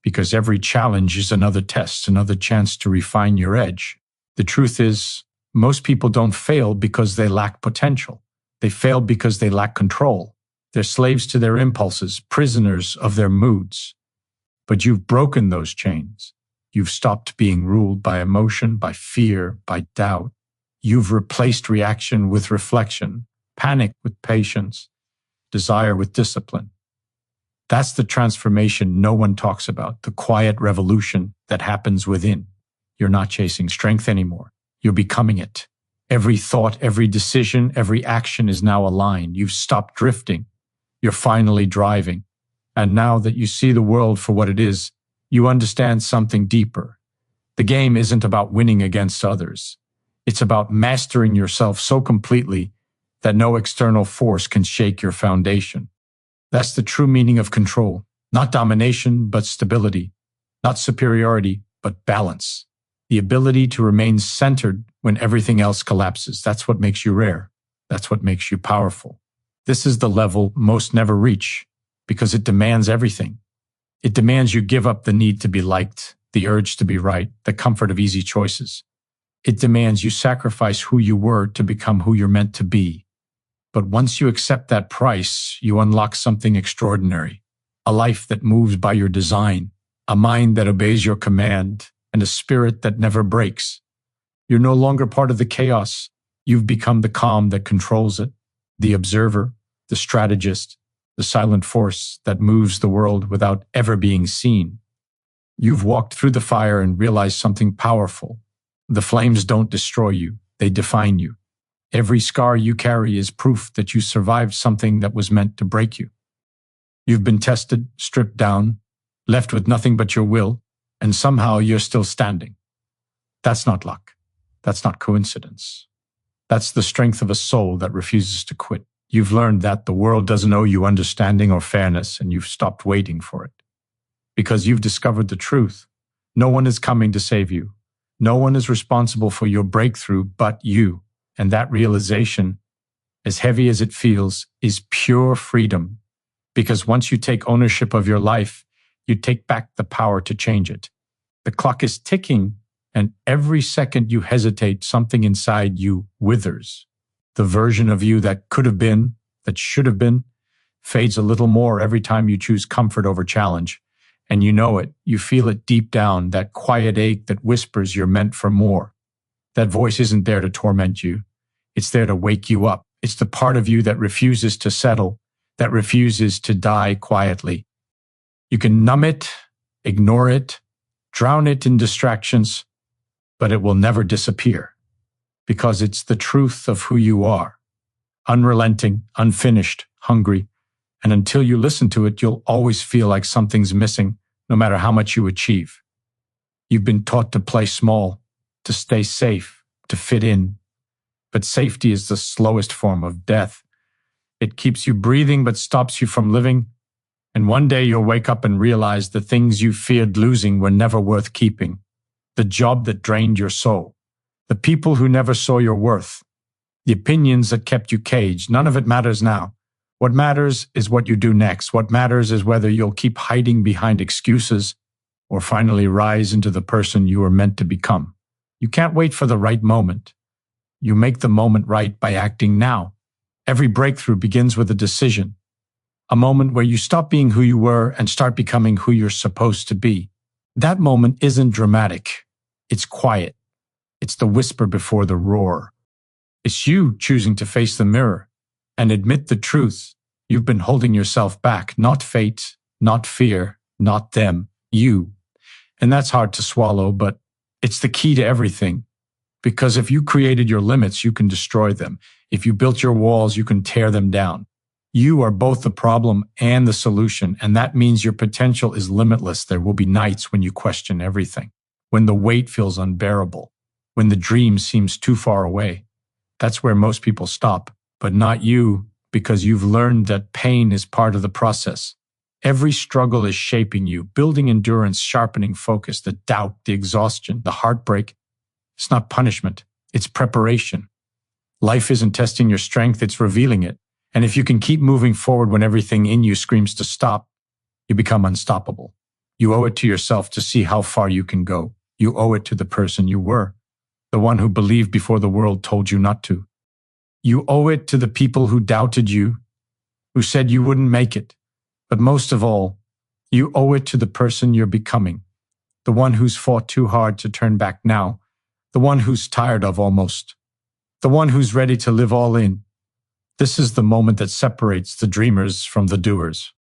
Because every challenge is another test, another chance to refine your edge. The truth is, most people don't fail because they lack potential. They fail because they lack control. They're slaves to their impulses, prisoners of their moods. But you've broken those chains. You've stopped being ruled by emotion, by fear, by doubt. You've replaced reaction with reflection, panic with patience, desire with discipline. That's the transformation no one talks about, the quiet revolution that happens within. You're not chasing strength anymore. You're becoming it. Every thought, every decision, every action is now aligned. You've stopped drifting. You're finally driving. And now that you see the world for what it is, you understand something deeper. The game isn't about winning against others. It's about mastering yourself so completely that no external force can shake your foundation. That's the true meaning of control. Not domination, but stability. Not superiority, but balance. The ability to remain centered when everything else collapses. That's what makes you rare. That's what makes you powerful. This is the level most never reach because it demands everything. It demands you give up the need to be liked, the urge to be right, the comfort of easy choices. It demands you sacrifice who you were to become who you're meant to be. But once you accept that price, you unlock something extraordinary. A life that moves by your design, a mind that obeys your command, and a spirit that never breaks. You're no longer part of the chaos. You've become the calm that controls it, the observer, the strategist, the silent force that moves the world without ever being seen. You've walked through the fire and realized something powerful. The flames don't destroy you, they define you. Every scar you carry is proof that you survived something that was meant to break you. You've been tested, stripped down, left with nothing but your will, and somehow you're still standing. That's not luck. That's not coincidence. That's the strength of a soul that refuses to quit. You've learned that the world doesn't owe you understanding or fairness, and you've stopped waiting for it. Because you've discovered the truth. No one is coming to save you. No one is responsible for your breakthrough but you. And that realization, as heavy as it feels, is pure freedom. Because once you take ownership of your life, you take back the power to change it. The clock is ticking, and every second you hesitate, something inside you withers. The version of you that could have been, that should have been, fades a little more every time you choose comfort over challenge. And you know it, you feel it deep down, that quiet ache that whispers you're meant for more. That voice isn't there to torment you. It's there to wake you up. It's the part of you that refuses to settle, that refuses to die quietly. You can numb it, ignore it, drown it in distractions, but it will never disappear because it's the truth of who you are. unrelenting, unfinished, hungry. And until you listen to it, you'll always feel like something's missing, no matter how much you achieve. You've been taught to play small, to stay safe, to fit in. But safety is the slowest form of death. It keeps you breathing but stops you from living. And one day you'll wake up and realize the things you feared losing were never worth keeping. The job that drained your soul. The people who never saw your worth. The opinions that kept you caged. None of it matters now. What matters is what you do next. What matters is whether you'll keep hiding behind excuses or finally rise into the person you were meant to become. You can't wait for the right moment. You make the moment right by acting now. Every breakthrough begins with a decision. A moment where you stop being who you were and start becoming who you're supposed to be. That moment isn't dramatic. It's quiet. It's the whisper before the roar. It's you choosing to face the mirror and admit the truth. You've been holding yourself back, not fate, not fear, not them, you. And that's hard to swallow, but it's the key to everything. Because if you created your limits, you can destroy them. If you built your walls, you can tear them down. You are both the problem and the solution, and that means your potential is limitless. There will be nights when you question everything, when the weight feels unbearable, when the dream seems too far away. That's where most people stop, but not you, because you've learned that pain is part of the process. Every struggle is shaping you, building endurance, sharpening focus, the doubt, the exhaustion, the heartbreak. It's not punishment, it's preparation. Life isn't testing your strength, it's revealing it. And if you can keep moving forward when everything in you screams to stop, you become unstoppable. You owe it to yourself to see how far you can go. You owe it to the person you were, the one who believed before the world told you not to. You owe it to the people who doubted you, who said you wouldn't make it. But most of all, you owe it to the person you're becoming, the one who's fought too hard to turn back now, the one who's tired of almost, the one who's ready to live all in. This is the moment that separates the dreamers from the doers.